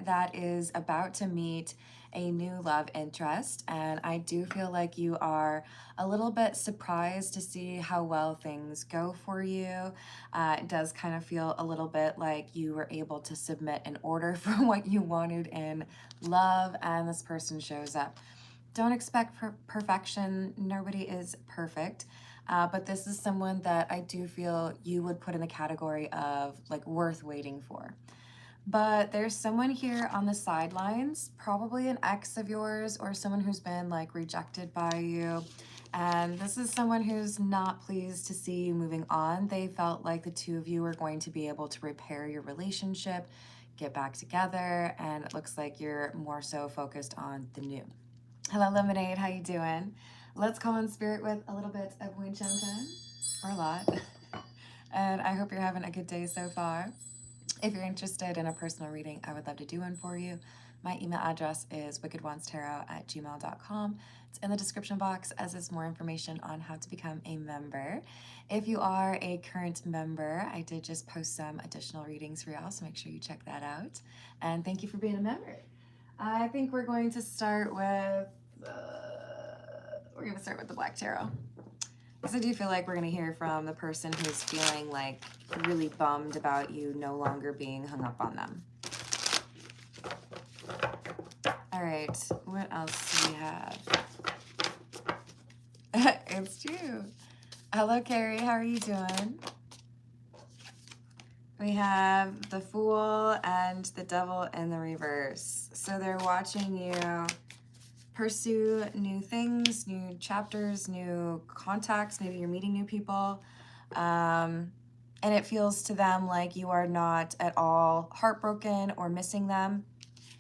that is about to meet a new love interest, and I do feel like you are a little bit surprised to see how well things go for you. It does kind of feel a little bit like you were able to submit an order for what you wanted in love, and this person shows up. Don't expect perfection. Nobody is perfect. But this is someone that I do feel you would put in the category of like worth waiting for. But there's someone here on the sidelines, probably an ex of yours or someone who's been like rejected by you. And this is someone who's not pleased to see you moving on. They felt like the two of you were going to be able to repair your relationship, get back together, and it looks like you're more so focused on the new. Hello, Lemonade. How you doing? Let's call in spirit with a little bit of Wind Chime Time, or a lot. And I hope you're having a good day so far. If you're interested in a personal reading, I would love to do one for you. My email address is wickedwandstarot@gmail.com. It's in the description box, as is more information on how to become a member. If you are a current member, I did just post some additional readings for y'all, so make sure you check that out. And thank you for being a member. I think we're going to start with the Black Tarot. Because I do feel like we're going to hear from the person who's feeling like really bummed about you no longer being hung up on them. All right, what else do we have? It's you. Hello, Carrie. How are you doing? We have the Fool and the Devil in the reverse. So they're watching you pursue new things, new chapters, new contacts. Maybe you're meeting new people. And it feels to them like you are not at all heartbroken or missing them.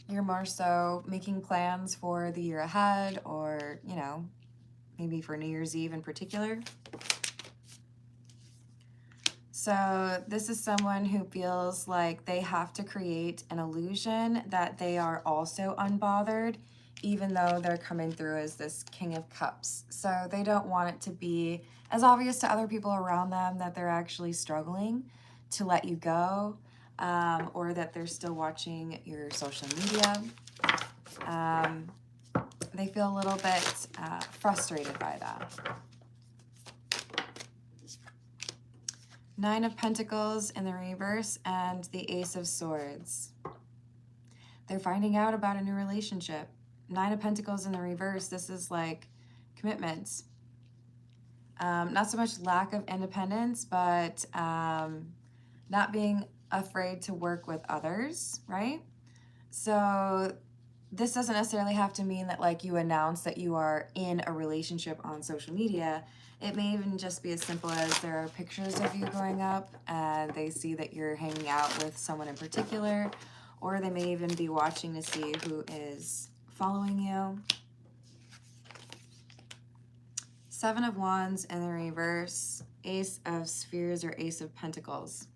You're more so making plans for the year ahead, or, you know, maybe for New Year's Eve in particular. So this is someone who feels like they have to create an illusion that they are also unbothered, even though they're coming through as this King of Cups. So they don't want it to be as obvious to other people around them that they're actually struggling to let you go, or that they're still watching your social media. They feel a little bit frustrated by that. Nine of Pentacles in the reverse and the Ace of Swords. They're finding out about a new relationship. Nine of Pentacles in the reverse, this is like commitments. Not so much lack of independence, but not being afraid to work with others, right? So this doesn't necessarily have to mean that like you announce that you are in a relationship on social media. It may even just be as simple as there are pictures of you growing up and they see that you're hanging out with someone in particular, or they may even be watching to see who is following you. Seven of Wands in the reverse, Ace of Spheres or Ace of Pentacles.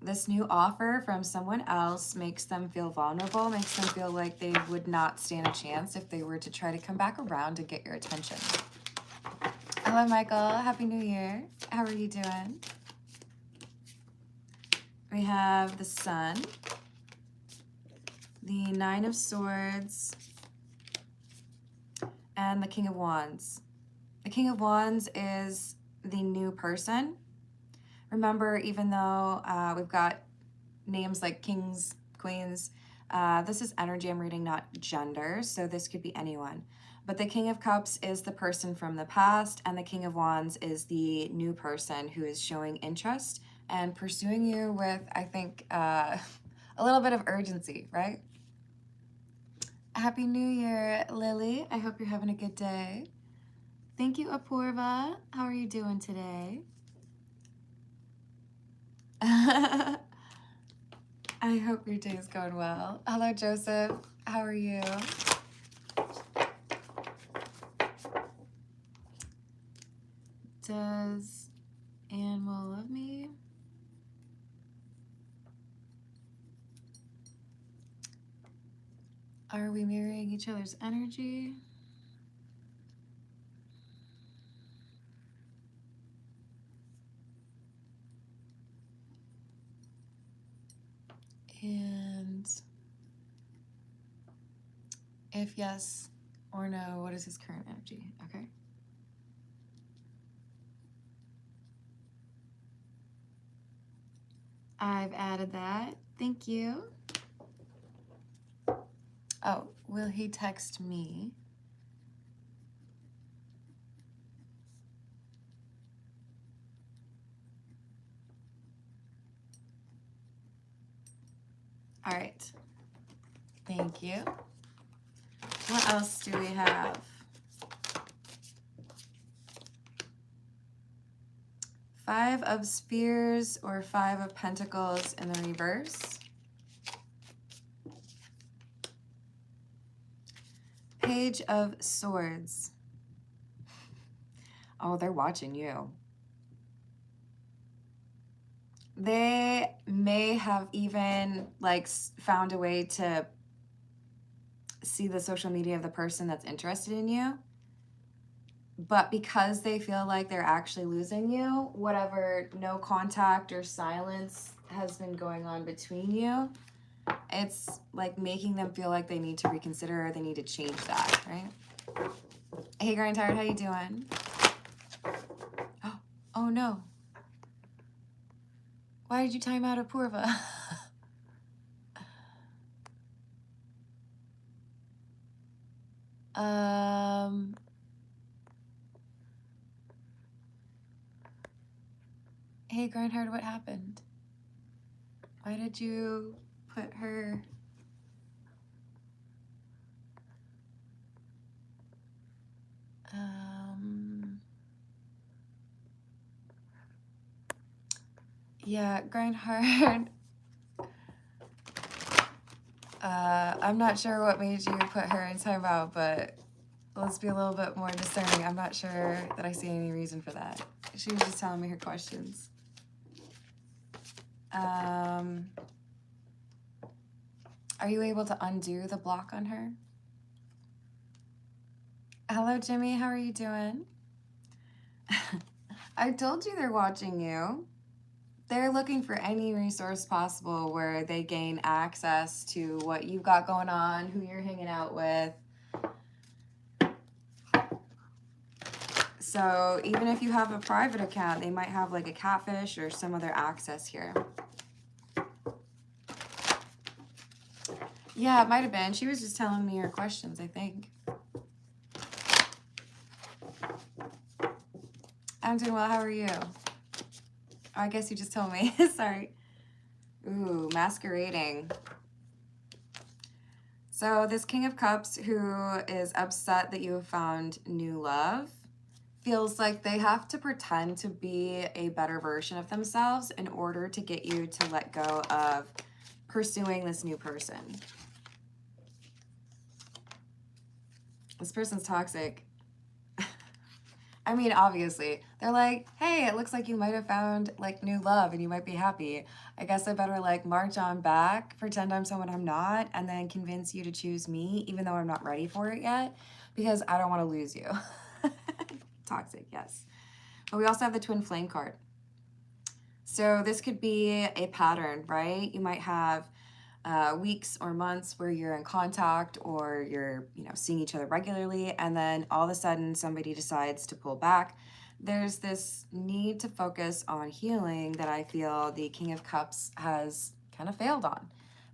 This new offer from someone else makes them feel vulnerable, makes them feel like they would not stand a chance if they were to try to come back around to get your attention. Hello, Michael. Happy New Year. How are you doing? We have the Sun, the Nine of Swords, and the King of Wands. The King of Wands is the new person. Remember, even though we've got names like kings, queens, this is energy I'm reading, not gender, so this could be anyone. But the King of Cups is the person from the past, and the King of Wands is the new person who is showing interest and pursuing you with, I think, a little bit of urgency, right? Happy New Year, Lily. I hope you're having a good day. Thank you, Apurva. How are you doing today? I hope your day is going well. Hello, Joseph. How are you? Does Anne will love me? Are we mirroring each other's energy? And if yes or no, what is his current energy? Okay. I've added that. Thank you. Oh, will he text me? All right. Thank you. What else do we have? Five of Spears or Five of Pentacles in the reverse. Page of Swords. Oh, they're watching you. They may have even like found a way to see the social media of the person that's interested in you. But because they feel like they're actually losing you, whatever no contact or silence has been going on between you, it's like making them feel like they need to reconsider or they need to change that, right? Hey, Grind Tired, how you doing? Oh no. Why did you time out Apurva? Hey, Grindhard, what happened? Why did you put her... Yeah, Grindhard. I'm not sure what made you put her in timeout, but let's be a little bit more discerning. I'm not sure that I see any reason for that. She was just telling me her questions. Are you able to undo the block on her? Hello, Jimmy. How are you doing? I told you they're watching you. They're looking for any resource possible where they gain access to what you've got going on, who you're hanging out with. So even if you have a private account, they might have like a catfish or some other access here. Yeah, it might have been. She was just telling me her questions, I think. I'm doing well. How are you? I guess you just told me. Sorry. Ooh, masquerading. So this King of Cups who is upset that you have found new love feels like they have to pretend to be a better version of themselves in order to get you to let go of pursuing this new person. This person's toxic. I mean, obviously, they're like, hey, it looks like you might have found like new love and you might be happy. I guess I better like march on back, pretend I'm someone I'm not, and then convince you to choose me, even though I'm not ready for it yet, because I don't want to lose you. Toxic, yes. But we also have the Twin Flame card. So this could be a pattern, right? You might have weeks or months where you're in contact or you're, seeing each other regularly, and then all of a sudden somebody decides to pull back. There's this need to focus on healing that I feel the King of Cups has kind of failed on.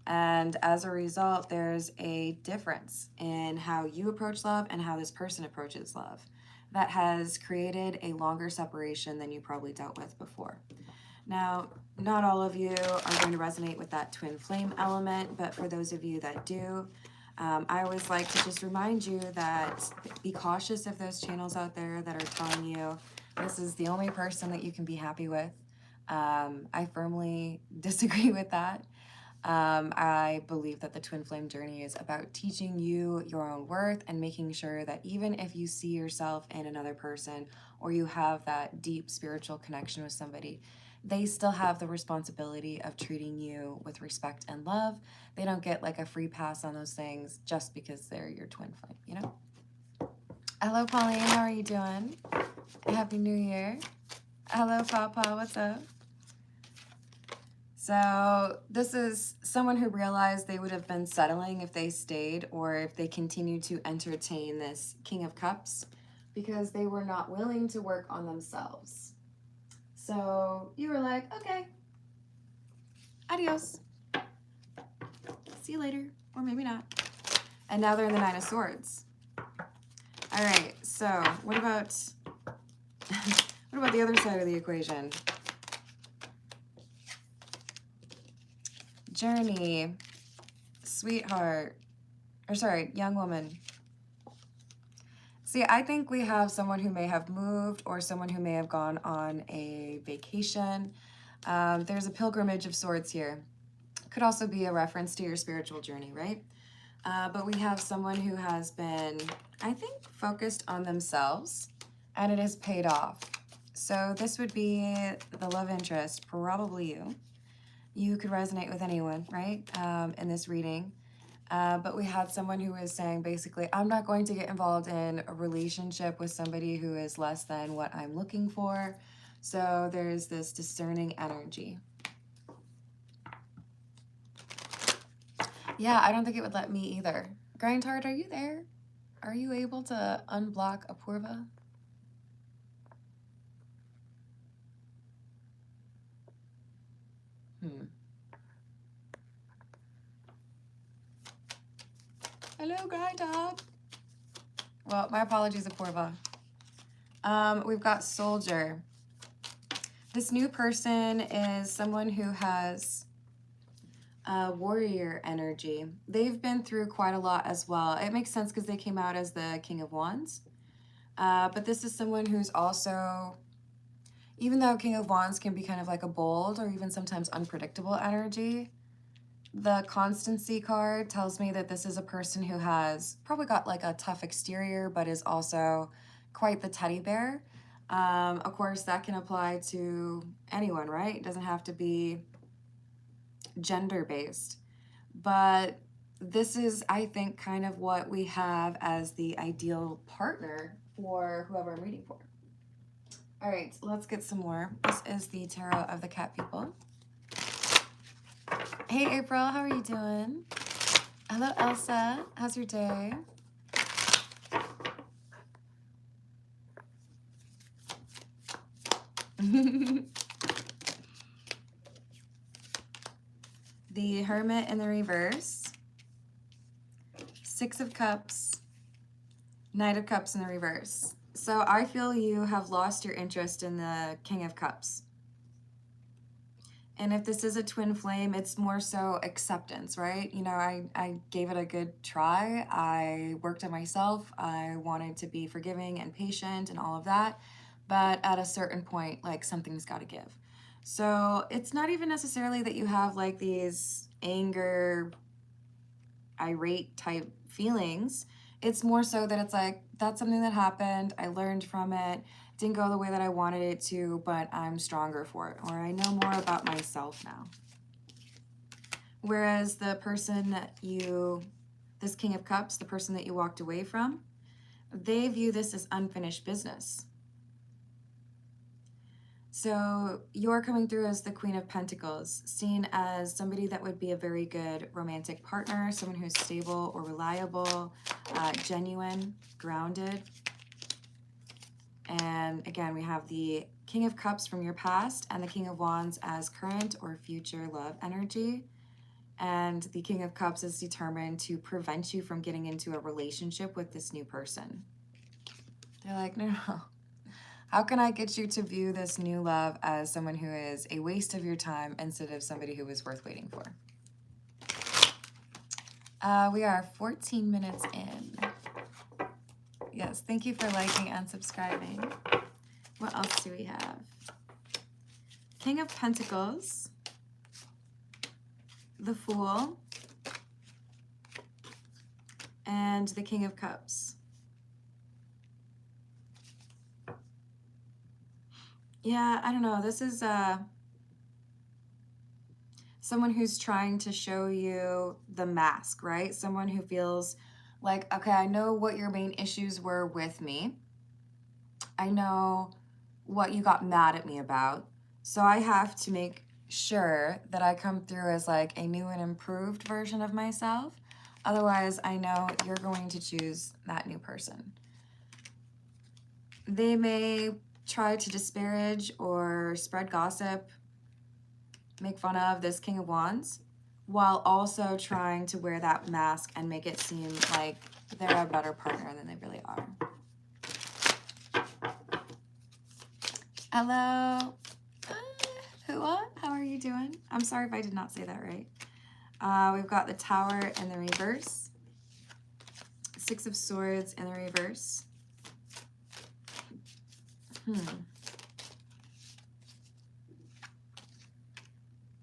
And as a result, there's a difference in how you approach love and how this person approaches love that has created a longer separation than you probably dealt with before. Now, not all of you are going to resonate with that twin flame element, but for those of you that do, I always like to just remind you that be cautious of those channels out there that are telling you this is the only person that you can be happy with. I firmly disagree with that. I believe that the twin flame journey is about teaching you your own worth and making sure that even if you see yourself in another person or you have that deep spiritual connection with somebody, they still have the responsibility of treating you with respect and love. They don't get like a free pass on those things just because they're your twin flame, Hello, Pauline. How are you doing? Happy New Year. Hello, Papa. What's up? So this is someone who realized they would have been settling if they stayed or if they continued to entertain this King of Cups because they were not willing to work on themselves. So you were like, okay, adios. See you later. Or maybe not. And now they're in the Nine of Swords. All right, so what about the other side of the equation? Journey, sweetheart, or sorry, young woman. See, I think we have someone who may have moved or someone who may have gone on a vacation. There's a pilgrimage of swords here. Could also be a reference to your spiritual journey, right? But we have someone who has been, I think, focused on themselves, and it has paid off. So this would be the love interest, probably you. You could resonate with anyone, right, in this reading. But we had someone who was saying, basically, I'm not going to get involved in a relationship with somebody who is less than what I'm looking for. So there's this discerning energy. Yeah, I don't think it would let me either. Grindheart, are you there? Are you able to unblock Apurva? Hello, Grindheart. Well, my apologies, Apurva. We've got Soldier. This new person is someone who has warrior energy. They've been through quite a lot as well. It makes sense because they came out as the King of Wands. But this is someone who's also, even though King of Wands can be kind of like a bold or even sometimes unpredictable energy, the constancy card tells me that this is a person who has probably got like a tough exterior, but is also quite the teddy bear. Of course, that can apply to anyone, right? It doesn't have to be gender-based. But this is, I think, kind of what we have as the ideal partner for whoever I'm reading for. All right, let's get some more. This is the Tarot of the Cat People. Hey, April, how are you doing? Hello, Elsa. How's your day? The Hermit in the reverse. Six of Cups. Knight of Cups in the reverse. So I feel you have lost your interest in the King of Cups. And if this is a twin flame, it's more so acceptance, right? You know, I gave it a good try. I worked on myself. I wanted to be forgiving and patient and all of that. But at a certain point, like, something's got to give. So it's not even necessarily that you have like these anger, irate type feelings. It's more so that it's like, that's something that happened. I learned from it. Didn't go the way that I wanted it to, but I'm stronger for it, or I know more about myself now. Whereas the person that this King of Cups, the person that you walked away from, they view this as unfinished business. So you're coming through as the Queen of Pentacles, seen as somebody that would be a very good romantic partner, someone who's stable or reliable, genuine, grounded. And again, we have the King of Cups from your past and the King of Wands as current or future love energy. And the King of Cups is determined to prevent you from getting into a relationship with this new person. They're like, no. How can I get you to view this new love as someone who is a waste of your time instead of somebody who is worth waiting for? We are 14 minutes in. Yes, thank you for liking and subscribing. What else do we have? King of Pentacles, the Fool, and the King of Cups. Yeah, I don't know. This is someone who's trying to show you the mask, right? Someone who feels like, okay, I know what your main issues were with me. I know what you got mad at me about. So I have to make sure that I come through as like a new and improved version of myself. Otherwise, I know you're going to choose that new person. They may try to disparage or spread gossip, make fun of this King of Wands, while also trying to wear that mask and make it seem like they're a better partner than they really are. Hello. Hua, how are you doing? I'm sorry if I did not say that right. We've got the Tower in the reverse. Six of Swords in the reverse.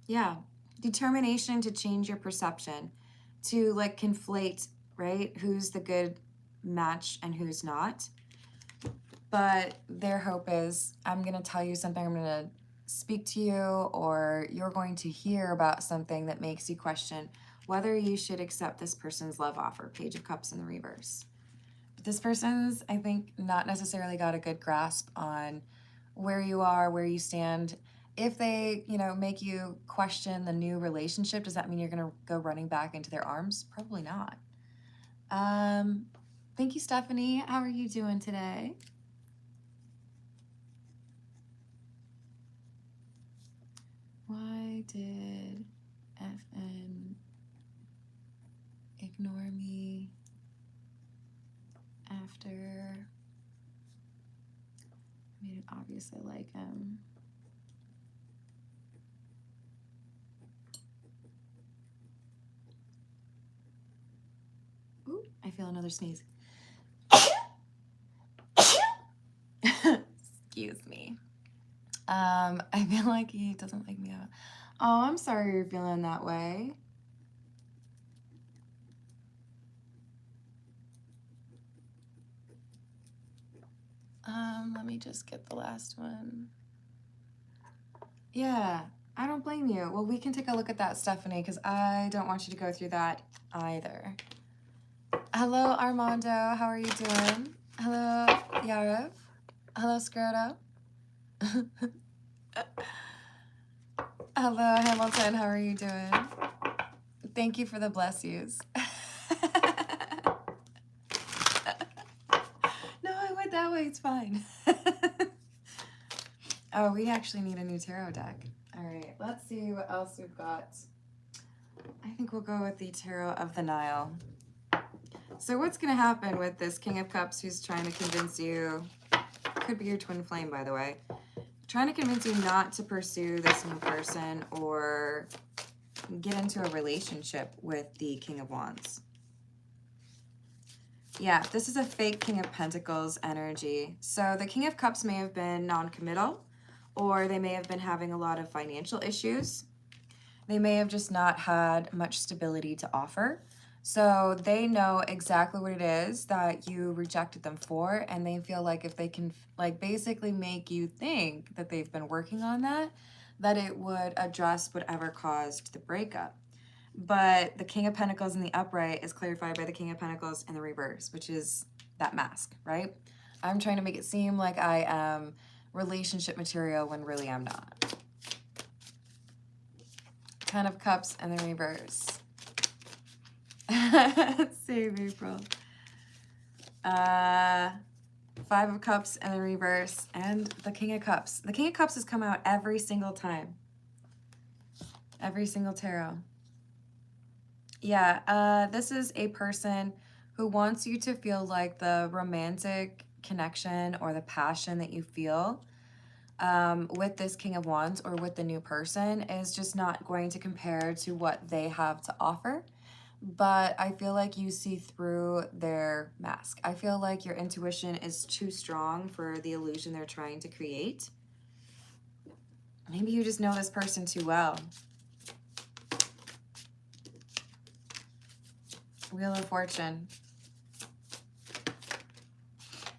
Yeah. Determination to change your perception. To like conflate, right? Who's the good match and who's not. But their hope is, I'm going to tell you something, I'm going to speak to you, or you're going to hear about something that makes you question whether you should accept this person's love offer. Page of Cups in the reverse. But this person's, I think, not necessarily got a good grasp on where you are, where you stand. If they, you know, make you question the new relationship, does that mean you're going to go running back into their arms? Probably not. Thank you, Stephanie. How are you doing today? Why did FN ignore me after I made it obvious I like him? Ooh, I feel another sneeze. Excuse me. I feel like he doesn't like me. Oh, I'm sorry you're feeling that way. Let me just get the last one. Yeah, I don't blame you. Well, we can take a look at that, Stephanie, because I don't want you to go through that either. Hello, Armando. How are you doing? Hello, Yarev. Hello, Skirto. Hello, Hamilton. How are you doing? Thank you for the bless yous. No, I went that way. It's fine. Oh, we actually need a new tarot deck. All right, let's see what else we've got. I think we'll go with the Tarot of the Nile. So what's going to happen with this King of Cups who's trying to convince you, could be your twin flame, by the way, trying to convince you not to pursue this new person or get into a relationship with the King of Wands. Yeah, this is a fake King of Pentacles energy. So the King of Cups may have been non-committal, or they may have been having a lot of financial issues. They may have just not had much stability to offer. So they know exactly what it is that you rejected them for, and they feel like if they can like basically make you think that they've been working on that, that it would address whatever caused the breakup. But the King of Pentacles in the upright is clarified by the King of Pentacles in the reverse, which is that mask, right? I'm trying to make it seem like I am relationship material when really I'm not. Ten of Cups in the reverse. Save April. Five of Cups in the reverse, and the King of Cups. The King of Cups has come out every single time. Every single tarot. Yeah, this is a person who wants you to feel like the romantic connection or the passion that you feel with this King of Wands or with the new person is just not going to compare to what they have to offer. But I feel like you see through their mask. I feel like your intuition is too strong for the illusion they're trying to create. Maybe you just know this person too well. Wheel of Fortune.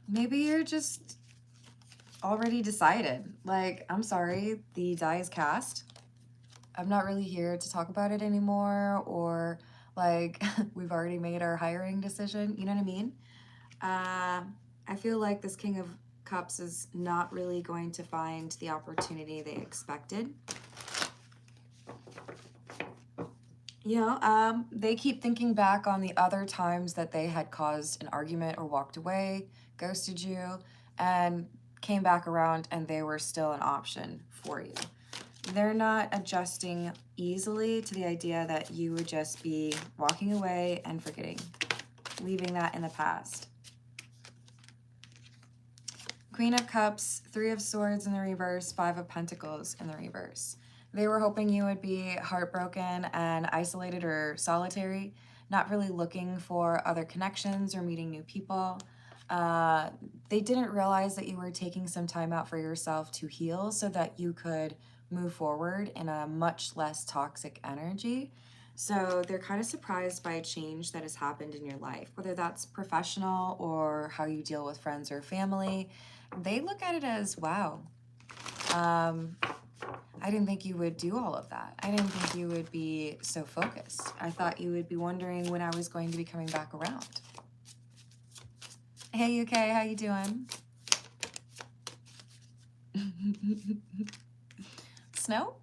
Maybe you're just already decided. Like, I'm sorry, the die is cast. I'm not really here to talk about it anymore, or like we've already made our hiring decision. You know what I mean? I feel like this King of Cups is not really going to find the opportunity they expected. You know, they keep thinking back on the other times that they had caused an argument or walked away, ghosted you, and came back around and they were still an option for you. They're not adjusting easily to the idea that you would just be walking away and forgetting, leaving that in the past. Queen of Cups, Three of Swords in the reverse, Five of Pentacles in the reverse. They were hoping you would be heartbroken and isolated or solitary, not really looking for other connections or meeting new people. They didn't realize that you were taking some time out for yourself to heal so that you could move forward in a much less toxic energy. So they're kind of surprised by a change that has happened in your life, whether that's professional or how you deal with friends or family. They look at it as, wow, I didn't think you would do all of that. I didn't think you would be so focused. I thought you would be wondering when I was going to be coming back around. Hey, UK, how you doing? Snow?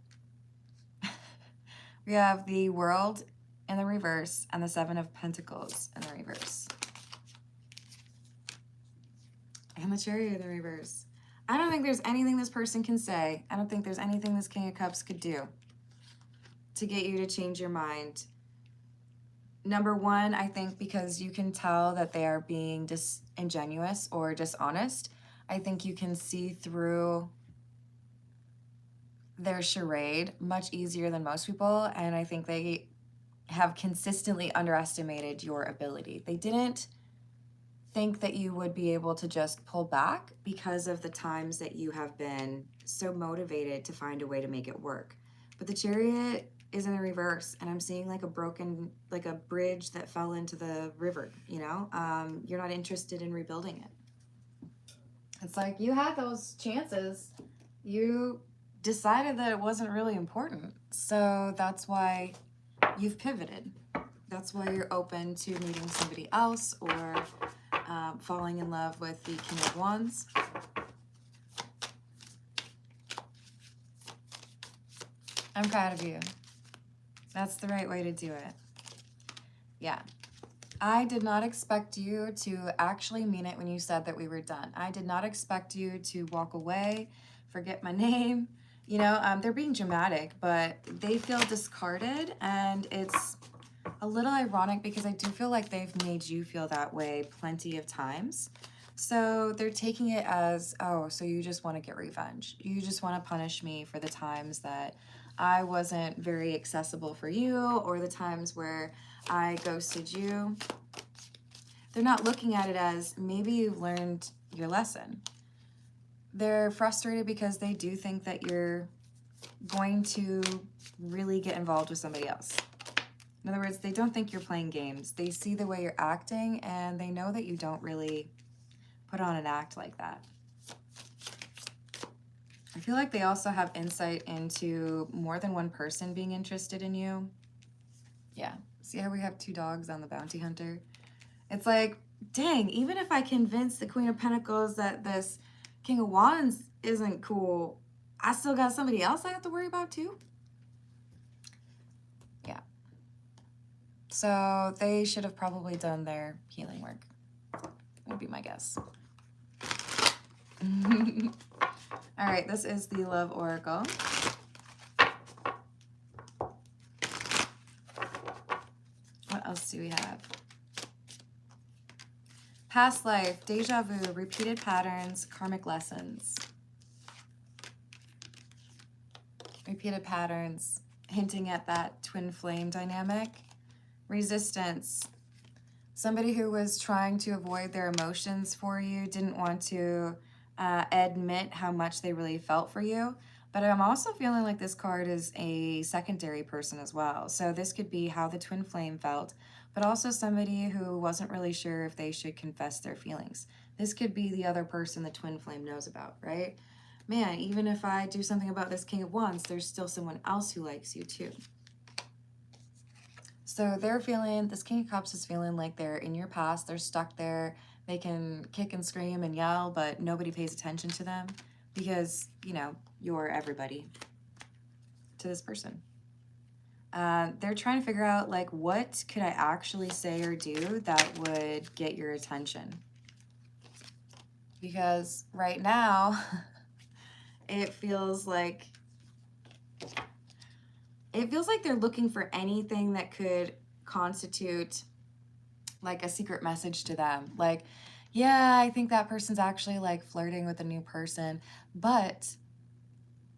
We have the World in the reverse and the Seven of Pentacles in the reverse. And the Chariot in the reverse. I don't think there's anything this person can say. I don't think there's anything this King of Cups could do to get you to change your mind. Number one, I think because you can tell that they are being disingenuous or dishonest. I think you can see through their charade much easier than most people, and I think they have consistently underestimated your ability. They didn't think that you would be able to just pull back because of the times that you have been so motivated to find a way to make it work. But the Chariot is in the reverse, and I'm seeing like a broken, like a bridge that fell into the river, you know? You're not interested in rebuilding it. It's like you had those chances. You decided that it wasn't really important. So that's why you've pivoted. That's why you're open to meeting somebody else or falling in love with the King of Wands. I'm proud of you. That's the right way to do it. Yeah. I did not expect you to actually mean it when you said that we were done. I did not expect you to walk away, forget my name. You know, they're being dramatic, but they feel discarded, and it's a little ironic because I do feel like they've made you feel that way plenty of times. So they're taking it as, oh, so you just want to get revenge. You just want to punish me for the times that I wasn't very accessible for you or the times where I ghosted you. They're not looking at it as maybe you've learned your lesson. They're frustrated because they do think that you're going to really get involved with somebody else. In other words, they don't think you're playing games. They see the way you're acting, and they know that you don't really put on an act like that. I feel like they also have insight into more than one person being interested in you. Yeah. See how we have 2 dogs on the bounty hunter? It's like, dang, even if I convince the Queen of Pentacles that this King of Wands isn't cool, I still got somebody else I have to worry about too? Yeah. So they should have probably done their healing work, would be my guess. All right, this is the Love Oracle. What else do we have? Past life, deja vu, repeated patterns, karmic lessons. Repeated patterns, hinting at that twin flame dynamic. Resistance. Somebody who was trying to avoid their emotions for you, didn't want to admit how much they really felt for you. But I'm also feeling like this card is a secondary person as well. So this could be how the twin flame felt, but also somebody who wasn't really sure if they should confess their feelings. This could be the other person the twin flame knows about, right? Man, even if I do something about this King of Wands, there's still someone else who likes you too. So they're feeling, this King of Cups is feeling like they're in your past, they're stuck there, they can kick and scream and yell, but nobody pays attention to them because, you know, you're everybody to this person. They're trying to figure out, like, what could I actually say or do that would get your attention? Because right now, it feels like they're looking for anything that could constitute like a secret message to them. Like, yeah, I think that person's actually like flirting with a new person, but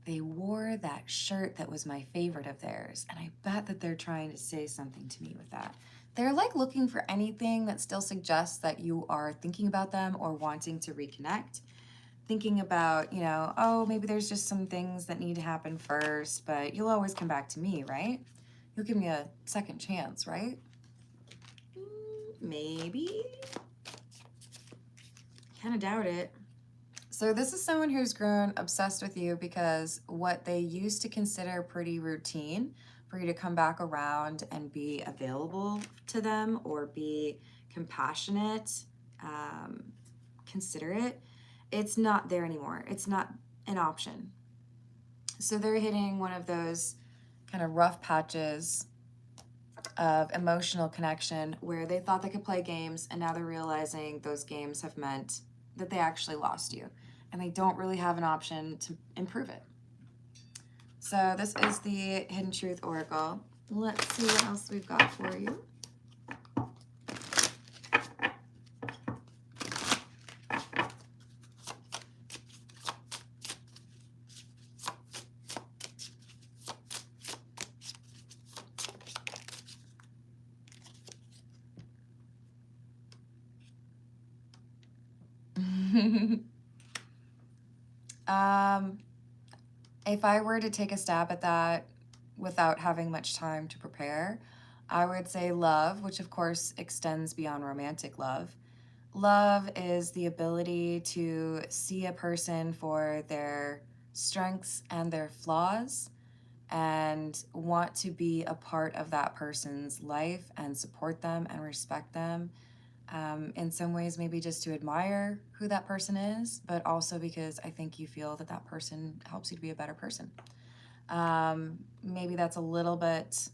they wore that shirt that was my favorite of theirs. And I bet that they're trying to say something to me with that. They're like looking for anything that still suggests that you are thinking about them or wanting to reconnect. Thinking about, you know, oh, maybe there's just some things that need to happen first, but you'll always come back to me, right? You'll give me a second chance, right? Maybe. Kind of doubt it. So this is someone who's grown obsessed with you because what they used to consider pretty routine for you to come back around and be available to them or be compassionate, considerate, it's not there anymore. It's not an option. So they're hitting one of those kind of rough patches of emotional connection where they thought they could play games and now they're realizing those games have meant that they actually lost you and they don't really have an option to improve it. So this is the Hidden Truth Oracle. Let's see what else we've got for you. If I were to take a stab at that without having much time to prepare, I would say love, which of course extends beyond romantic love. Love is the ability to see a person for their strengths and their flaws and want to be a part of that person's life and support them and respect them. In some ways, maybe just to admire who that person is, but also because I think you feel that that person helps you to be a better person. Maybe that's a little bit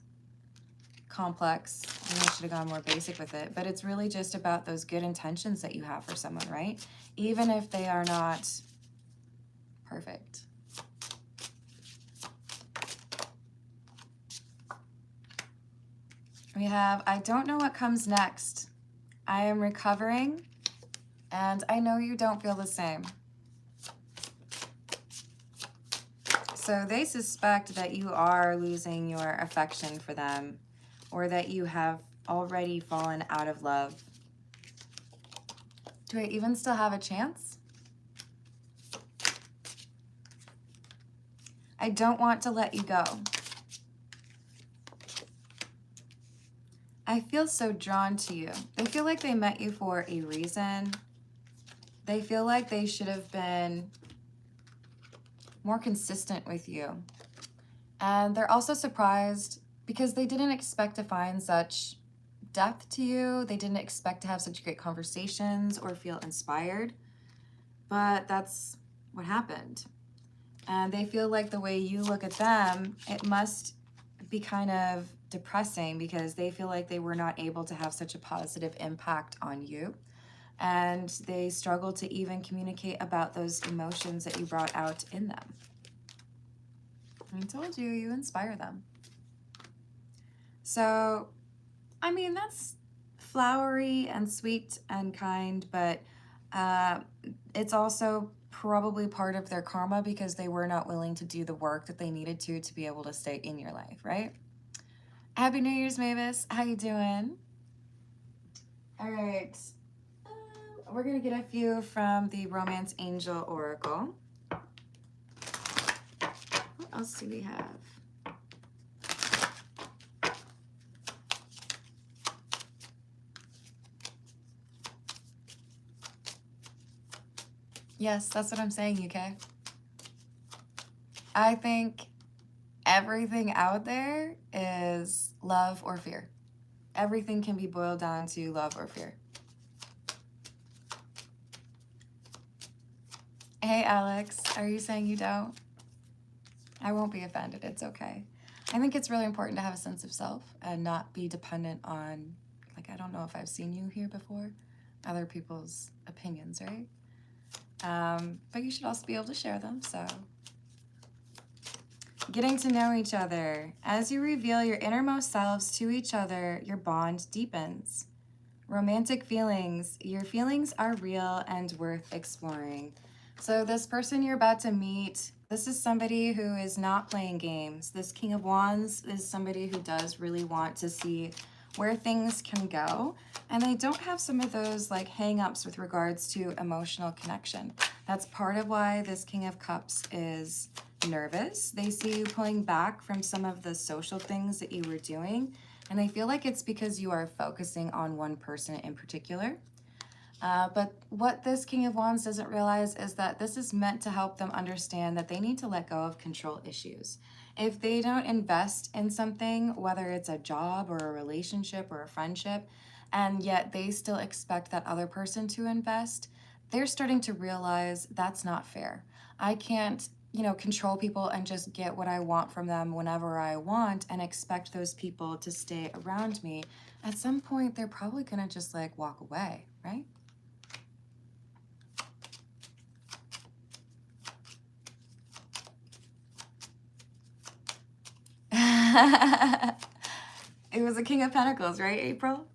complex. Maybe I should have gone more basic with it, but it's really just about those good intentions that you have for someone, right? Even if they are not perfect. We have, I don't know what comes next. I am recovering, and I know you don't feel the same. So they suspect that you are losing your affection for them, or that you have already fallen out of love. Do I even still have a chance? I don't want to let you go. I feel so drawn to you. They feel like they met you for a reason. They feel like they should have been more consistent with you. And they're also surprised because they didn't expect to find such depth to you. They didn't expect to have such great conversations or feel inspired. But that's what happened. And they feel like the way you look at them, it must be kind of depressing because they feel like they were not able to have such a positive impact on you. And they struggle to even communicate about those emotions that you brought out in them. I told you, you inspire them. So, I mean, that's flowery and sweet and kind, but it's also probably part of their karma because they were not willing to do the work that they needed to be able to stay in your life, right? Happy New Year's, Mavis. How you doing? All right. We're going to get a few from the Romance Angel Oracle. What else do we have? Yes, that's what I'm saying, UK. I think everything out there is love or fear. Everything can be boiled down to love or fear. Hey, Alex, are you saying you don't? I won't be offended. It's okay. I think it's really important to have a sense of self and not be dependent on, like, I don't know if I've seen you here before, other people's opinions, right? But you should also be able to share them, so. Getting to know each other. As you reveal your innermost selves to each other, your bond deepens. Romantic feelings. Your feelings are real and worth exploring. So this person you're about to meet, this is somebody who is not playing games. This King of Wands is somebody who does really want to see where things can go. And they don't have some of those like hang-ups with regards to emotional connection. That's part of why this King of Cups is nervous. They see you pulling back from some of the social things that you were doing. And they feel like it's because you are focusing on one person in particular. But what this King of Wands doesn't realize is that this is meant to help them understand that they need to let go of control issues. If they don't invest in something, whether it's a job or a relationship or a friendship, and yet they still expect that other person to invest, they're starting to realize that's not fair. I can't, control people and just get what I want from them whenever I want and expect those people to stay around me. At some point, they're probably gonna just like walk away, right? It was a King of Pentacles, right, April?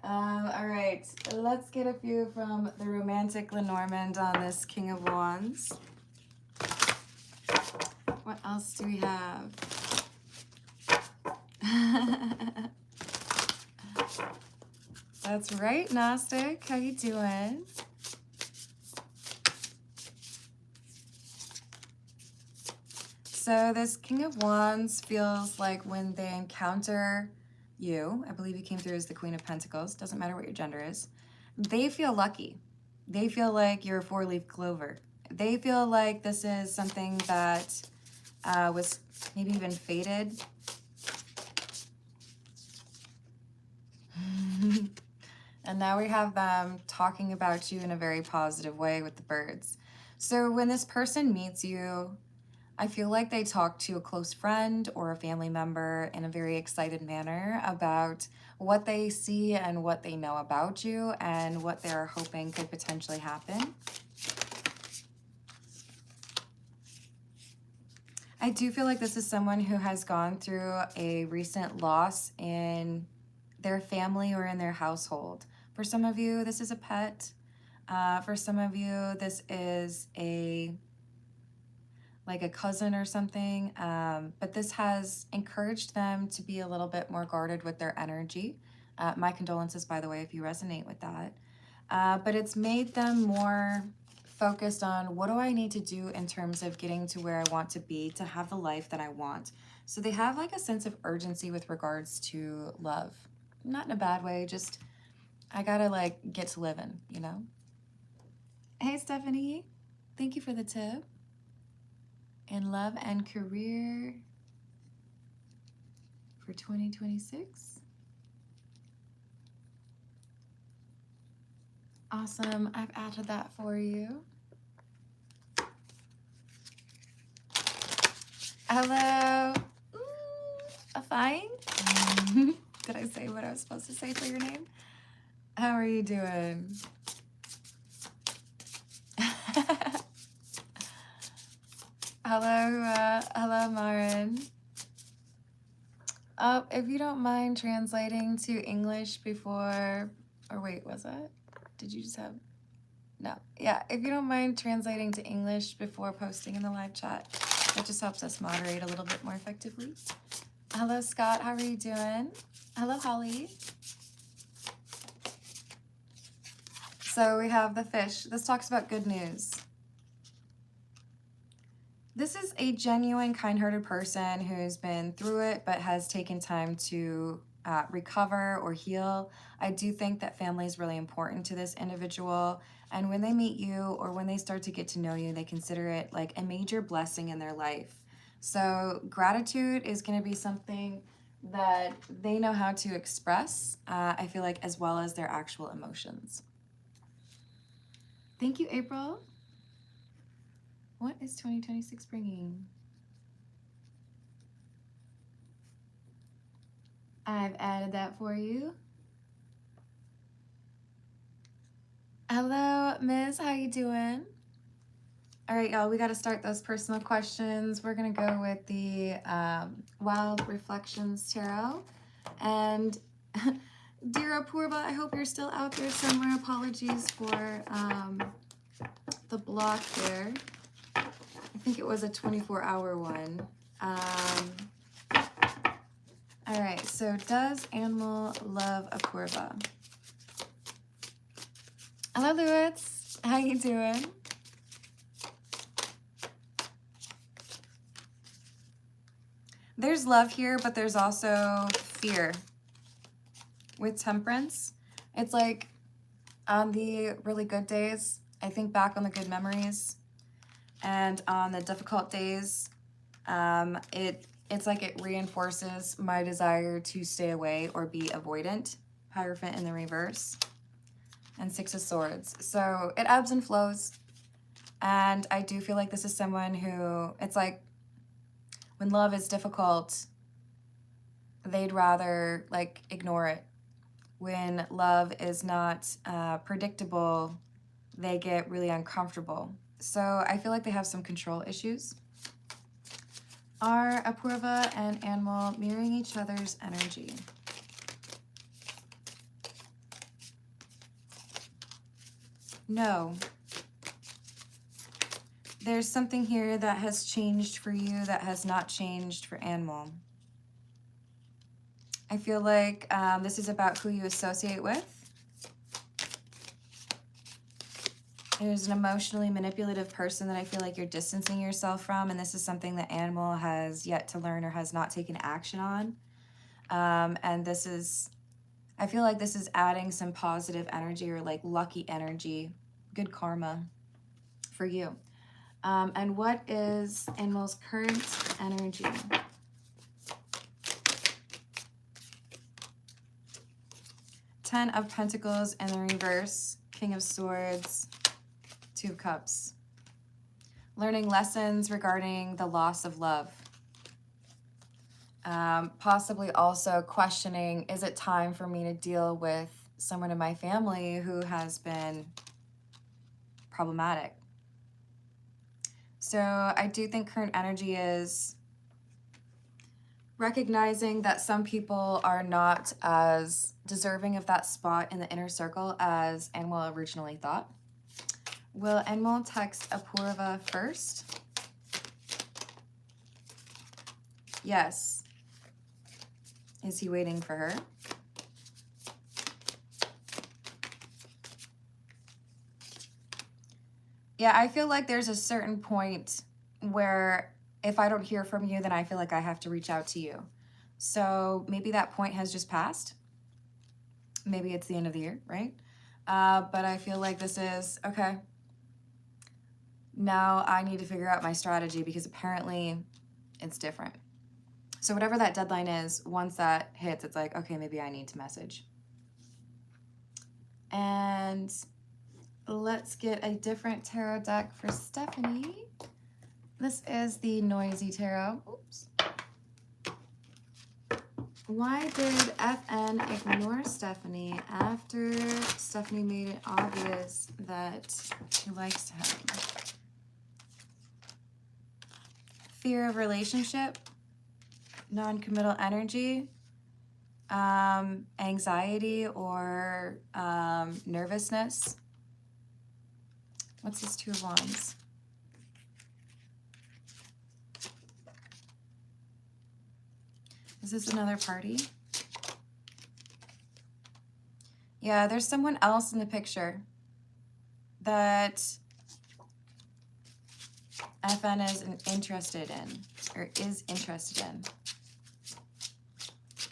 All right, let's get a few from the romantic Lenormand on this King of Wands. What else do we have? That's right, Gnostic. How you doing? So this King of Wands feels like when they encounter you, I believe you came through as the Queen of Pentacles, doesn't matter what your gender is, they feel lucky. They feel like you're a four-leaf clover. They feel like this is something that was maybe even fated. And now we have them talking about you in a very positive way with the birds. So when this person meets you, I feel like they talk to a close friend or a family member in a very excited manner about what they see and what they know about you and what they're hoping could potentially happen. I do feel like this is someone who has gone through a recent loss in their family or in their household. For some of you, this is a pet. For some of you, this is like a cousin or something. But this has encouraged them to be a little bit more guarded with their energy. My condolences, by the way, if you resonate with that. But it's made them more focused on what do I need to do in terms of getting to where I want to be to have the life that I want. So they have like a sense of urgency with regards to love. Not in a bad way, just I gotta like get to living, you know? Hey, Stephanie, thank you for the tip. In love and career for 2026. Awesome, I've added that for you. Hello. Fine. Did I say what I was supposed to say for your name? How are you doing? Hello, Marin. If you don't mind translating to English before, or wait, was that? Did you just have? No. Yeah, if you don't mind translating to English before posting in the live chat, that just helps us moderate a little bit more effectively. Hello, Scott. How are you doing? Hello, Holly. So we have the fish. This talks about good news. This is a genuine, kind-hearted person who's been through it but has taken time to recover or heal. I do think that family is really important to this individual. And when they meet you or when they start to get to know you, they consider it like a major blessing in their life. So gratitude is going to be something that they know how to express, I feel like, as well as their actual emotions. Thank you, April. What is 2026 bringing? I've added that for you. Hello, Miss. How you doing? All right, y'all. We got to start those personal questions. We're gonna go with the Wild Reflections Tarot. And dear Apurva, I hope you're still out there somewhere. Apologies for the block there. I think it was a 24-hour one. All right, so does Animal love Apurva? Hello, Lewis. How you doing? There's love here, but there's also fear. With Temperance, it's like on the really good days, I think back on the good memories, and on the difficult days, it's like it reinforces my desire to stay away or be avoidant. Hierophant in the reverse, and Six of Swords. So it ebbs and flows, and I do feel like this is someone who, it's like when love is difficult, they'd rather like ignore it. When love is not predictable, they get really uncomfortable. So I feel like they have some control issues. Are Apurva and Animal mirroring each other's energy? No. There's something here that has changed for you that has not changed for Animal. I feel like this is about who you associate with. There's an emotionally manipulative person that I feel like you're distancing yourself from, and this is something that Animal has yet to learn or has not taken action on. And this is, I feel like this is adding some positive energy or like lucky energy, good karma for you. And what is Animal's current energy? Ten of Pentacles in the reverse, King of Swords, Two of Cups. Learning lessons regarding the loss of love. Possibly also questioning, is it time for me to deal with someone in my family who has been problematic? So I do think current energy is recognizing that some people are not as deserving of that spot in the inner circle as Animal originally thought. Will Animal text Apurva first? Yes. Is he waiting for her? Yeah, I feel like there's a certain point where if I don't hear from you, then I feel like I have to reach out to you. So maybe that point has just passed. Maybe it's the end of the year, right? But I feel like this is, okay, now I need to figure out my strategy because apparently it's different. So whatever that deadline is, once that hits, it's like, okay, maybe I need to message. And let's get a different tarot deck for Stephanie. This is the Noisy Tarot. Oops. Why did FN ignore Stephanie after Stephanie made it obvious that she likes him? Fear of relationship, non-committal energy, anxiety or nervousness. What's this Two of Wands? Is this another party? Yeah, there's someone else in the picture that FN is interested in, or is interested in.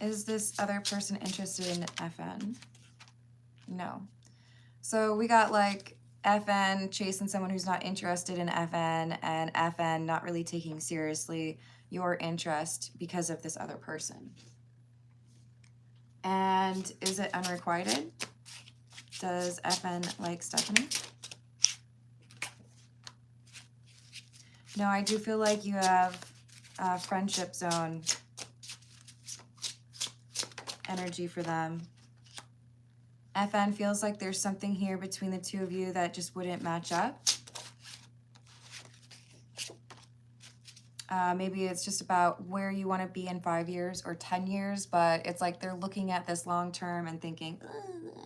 Is this other person interested in FN? No. So we got like FN chasing someone who's not interested in FN, and FN not really taking seriously your interest because of this other person. And is it unrequited? Does FN like Stephanie? No, I do feel like you have a friendship zone. energy for them. FN feels like there's something here between the two of you that just wouldn't match up. Maybe it's just about where you want to be in 5 years or 10 years, but it's like they're looking at this long term and thinking,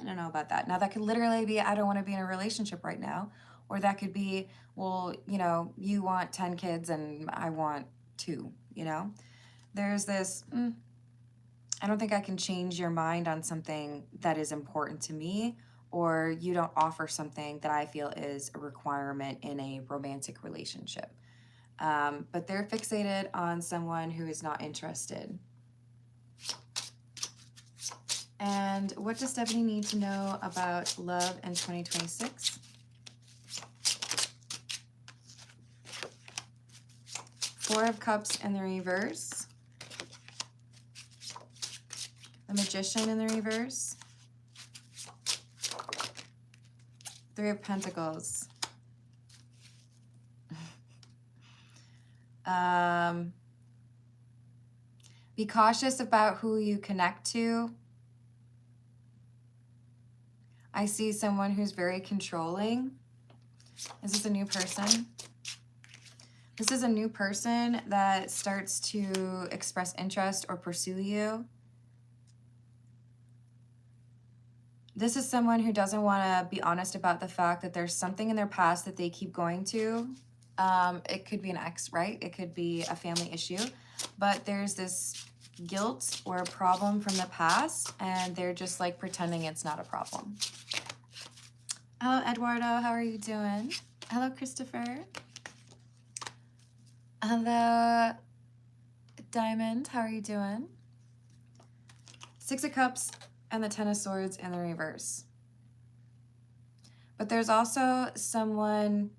I don't know about that. Now, that could literally be, I don't want to be in a relationship right now. Or that could be, well, you know, you want 10 kids and I want 2, you know? There's this, I don't think I can change your mind on something that is important to me, or you don't offer something that I feel is a requirement in a romantic relationship. But they're fixated on someone who is not interested. And what does Stephanie need to know about love in 2026? Four of Cups in the reverse. The Magician in the reverse. Three of Pentacles. Be cautious about who you connect to. I see someone who's very controlling. Is this a new person? This is a new person that starts to express interest or pursue you. This is someone who doesn't want to be honest about the fact that there's something in their past that they keep going to. It could be an ex, right? It could be a family issue, but there's this guilt or a problem from the past, and they're just like pretending it's not a problem. Hello, Eduardo. How are you doing? Hello, Christopher. Hello, Diamond. How are you doing? Six of Cups and the Ten of Swords in the reverse. But there's also someone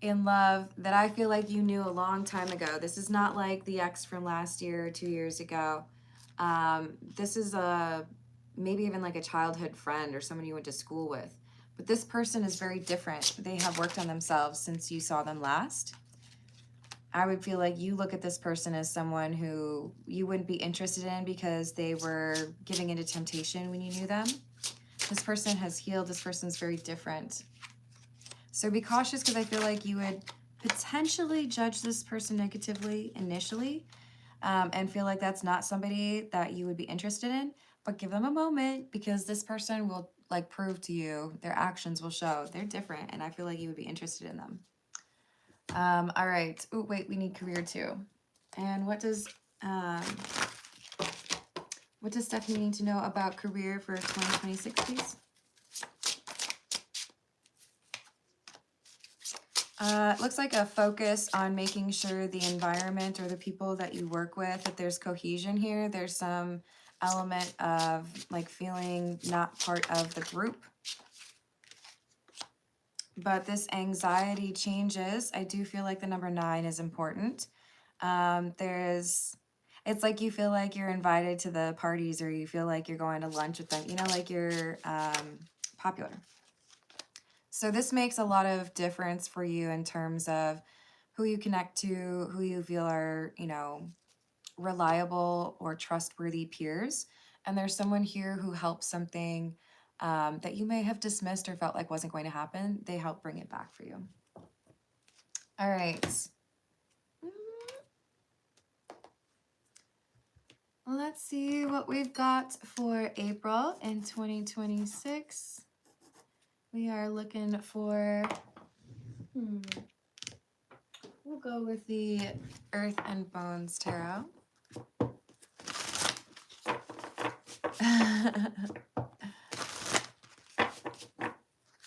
in love that I feel like you knew a long time ago. This is not like the ex from last year or 2 years ago. This is maybe even like a childhood friend or someone you went to school with. But this person is very different. They have worked on themselves since you saw them last. I would feel like you look at this person as someone who you wouldn't be interested in because they were giving into temptation when you knew them. This person has healed. This person's very different. So be cautious, because I feel like you would potentially judge this person negatively initially, and feel like that's not somebody that you would be interested in. But give them a moment, because this person will like prove to you, their actions will show they're different, and I feel like you would be interested in them. All right. Oh, wait, we need career too. And what does Stephanie need to know about career for 2026, please? Looks like a focus on making sure the environment or the people that you work with, that there's cohesion here. There's some element of like feeling not part of the group. But this anxiety changes. I do feel like the number 9 is important. It's like you feel like you're invited to the parties, or you feel like you're going to lunch with them, you know, like you're popular. So this makes a lot of difference for you in terms of who you connect to, who you feel are, you know, reliable or trustworthy peers. And there's someone here who helps something that you may have dismissed or felt like wasn't going to happen. They help bring it back for you. All right. Let's see what we've got for April in 2026. We are looking for, we'll go with the Earth and Bones Tarot.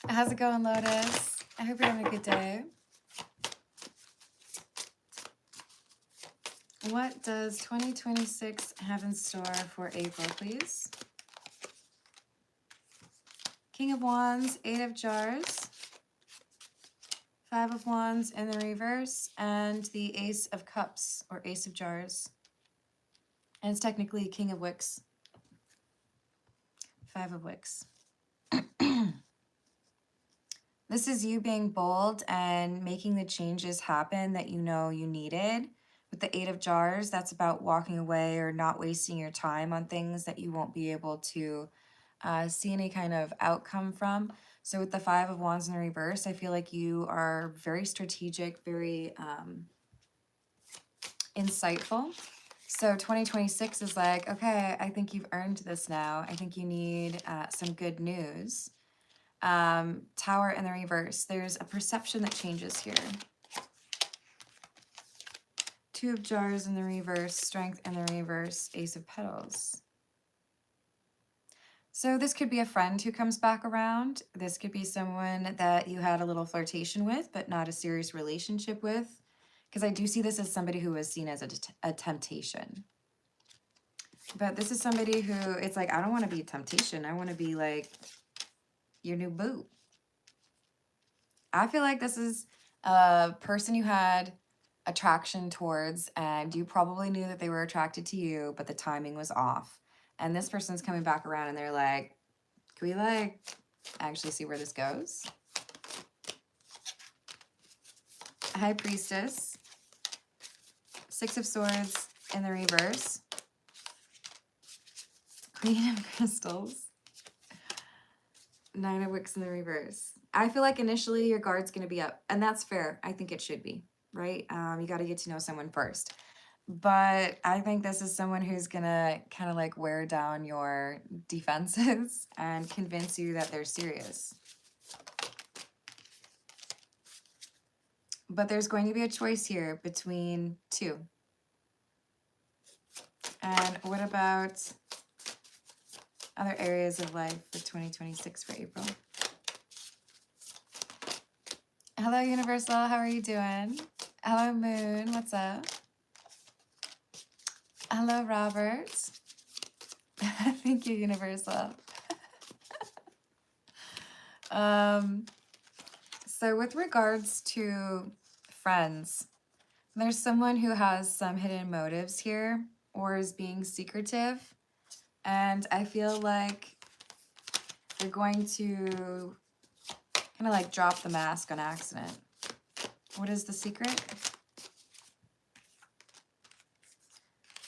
How's it going, Lotus? I hope you're having a good day. What does 2026 have in store for April, please? King of Wands, 8 of Jars, 5 of Wands in the reverse, and the Ace of Cups, or Ace of Jars. And it's technically King of Wicks. 5 of Wicks. This is you being bold and making the changes happen that you know you needed With the 8 of Jars, that's about walking away or not wasting your time on things that you won't be able to see any kind of outcome from. So with the 5 of Wands in the reverse, I feel like you are very strategic, very insightful. So 2026 is like, okay, I think you've earned this now. I think you need some good news. Tower in the reverse. There's a perception that changes here. 2 of Jars in the reverse, Strength in the reverse, Ace of Petals. So this could be a friend who comes back around. This could be someone that you had a little flirtation with, but not a serious relationship with. Because I do see this as somebody who was seen as a temptation. But this is somebody who, it's like, I don't want to be a temptation. I want to be like your new boo. I feel like this is a person you had attraction towards, and you probably knew that they were attracted to you, but the timing was off. And this person's coming back around and they're like, can we like actually see where this goes? High Priestess, 6 of Swords in the reverse, Queen of Crystals, 9 of Wicks in the reverse. I feel like initially your guard's going to be up, and that's fair. I think it should be, right? You got to get to know someone first. But I think this is someone who's going to kind of like wear down your defenses and convince you that they're serious. But there's going to be a choice here between 2. And what about other areas of life for 2026 for April? Hello, Universal. How are you doing? Hello, Moon. What's up? Hello, Robert. Thank you, Universal. So with regards to friends, there's someone who has some hidden motives here or is being secretive. And I feel like they're going to kind of like drop the mask on accident. What is the secret?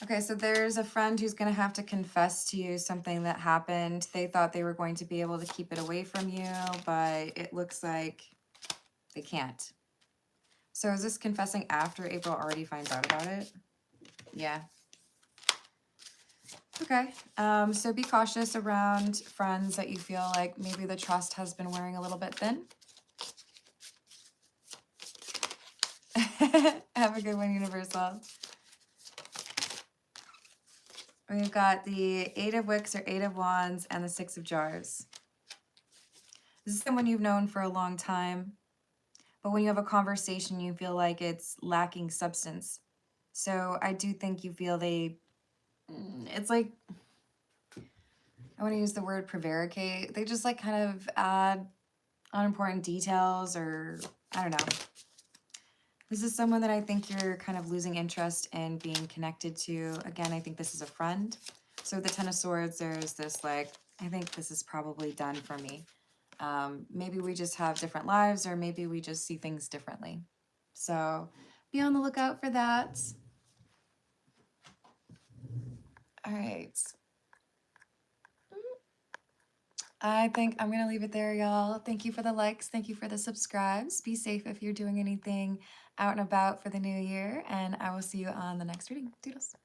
Okay, so there's a friend who's going to have to confess to you something that happened. They thought they were going to be able to keep it away from you, but it looks like they can't. So is this confessing after April already finds out about it? Yeah. Okay, so be cautious around friends that you feel like maybe the trust has been wearing a little bit thin. Have a good one, Universal. We've got the 8 of Wicks or 8 of Wands and the 6 of Jars. This is someone you've known for a long time, but when you have a conversation, you feel like it's lacking substance. So I do think you feel it's like, I want to use the word prevaricate. They just like kind of add unimportant details, or I don't know. This is someone that I think you're kind of losing interest in being connected to. Again, I think this is a friend. So with the 10 of Swords, there's this like, I think this is probably done for me. Maybe we just have different lives, or maybe we just see things differently. So be on the lookout for that. All right. I think I'm going to leave it there, y'all. Thank you for the likes. Thank you for the subscribes. Be safe if you're doing anything out and about for the new year. And I will see you on the next reading. Doodles.